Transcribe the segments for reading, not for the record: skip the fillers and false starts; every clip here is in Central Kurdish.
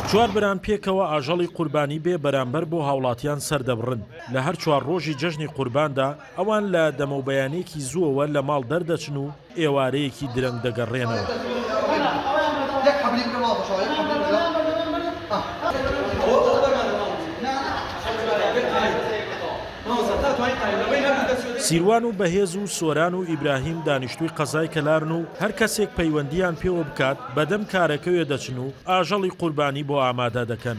چوار بەران پێکەوە ئاژەڵی قوربانی بێ بەرامبەر بۆ هاوڵاتیان سەردەبڕن لە هەر چوار ڕۆژی جەژنی قورباندا ئەوان لە دەمەوبەیانێکی زووەوە لە ماڵ دەردەچن و ئێوارەیەکی درەنگ دەگەڕێنەوە. سیروان و بەهێز و سۆران و ئیبراهیم دانیشتووی قەزای کەلارن و هەر کەسێک پەیوەندیان پێوە بکات بەدەم کارەکەوێ دەچن و ئاژەڵی قوربانی بۆ ئامادە دەکەن.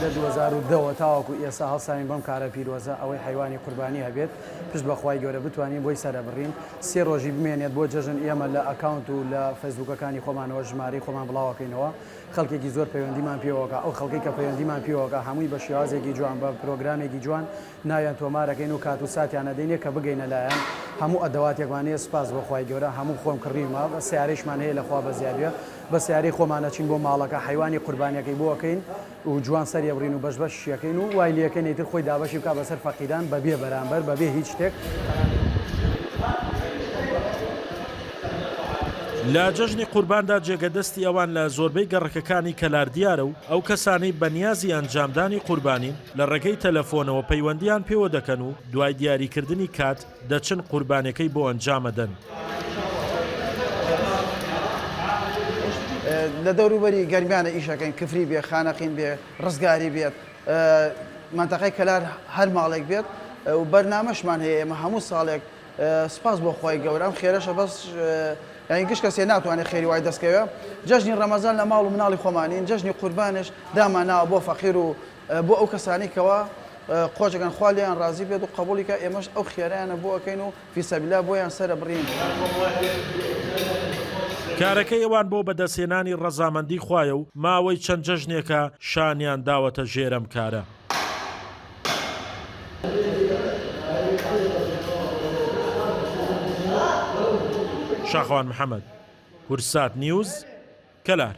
لە 2010 تاوەکو ئێستا هەڵساوین بەم کارە پیرۆزە ئەوەی حیوانی قوربانی هەبێت پشت بەخوای گەورە بتوانین بۆی سەرەبڕین سێ ڕۆژی بمێنێت بۆ جەژن ئێمە لە ئەکاونت و لە فەیسبوکەکانی خۆمانەوە ژمارەی خۆمان بڵاوەکەینەوە خەڵکێکی زۆر پەیوەندیمان پێوەکە ئەو خەڵکی کە پەیوەندیمان پێوەکە هەمووی بە شێوازێکی جوان بە پرۆگرامێکی جوان ناویان تۆمارەکەین و کات و ساتیانە دەینێت کە بگەینە لایەن هەموو ئەدەواتێکمانەیە سپاس بەخوای گەورە هەموو خۆم کڕیمە بە سیارەیشمان هەیە لەخوا بە زیادوێ بە سیارەی خۆمانەچین بۆ ماڵەکە حیوانی قوربانیەکەی بۆەکەین و جوان سەریە بڕین و بەش بەشیەکەین و وای لەکەین ئیتر خۆی دابەشی بکات بەسەر فەقیران بەبێ بەرامبەر بەبێ هیچ شتێک. لە جەژنی قورباندا جێگەدەستی ئەوان لە زۆربەی گەڕەکەکانی کەلار دیارە و ئەو کەسانەی بەنیازی ئەنجامدانی قوربانین لە ڕێگەی تەلەفۆنەوە پەیوەندیان پێوە دەکەن و دوای دیاریکردنی کات دەچن قوربانەکەی بۆ ئەنجامەدەن. لە دەوروبەری گەرمیانە ئیشەکەین کفری بێ خانەقین بێ ڕزگاری بێت منتەقەی کەلار هەر ماڵێک بێت و بەرنامەشمان هەیە ئێمە هەموو ساڵێک سپاس بۆ خۆی گەورەم خێرەشە بەس یعنی گشت کەسێ ناتوانێت خێری وای دەستکەوێ جەژنی ڕەمەزان لە ماڵ و مناڵی خۆمانین جەژنی قوربانش داماناوە بۆ فەقیر و بۆ ئەو کەسانی کەوە خۆشەکەن خوالیان ڕازی بێت و قبولیکە ئێمەش ئەو خێرایانە بۆ ئەەکەین و فیسەبیلا بۆیان سەرە بڕین. کارەکەی ئەوان بۆ بەدەستێنانی ڕەزامەندی خوایە و ماوەی چەند جەژنێکە شانیان داوەتە ژێرەم کارە. شاخوان محەممەد، کورسات نیوز، کەلار.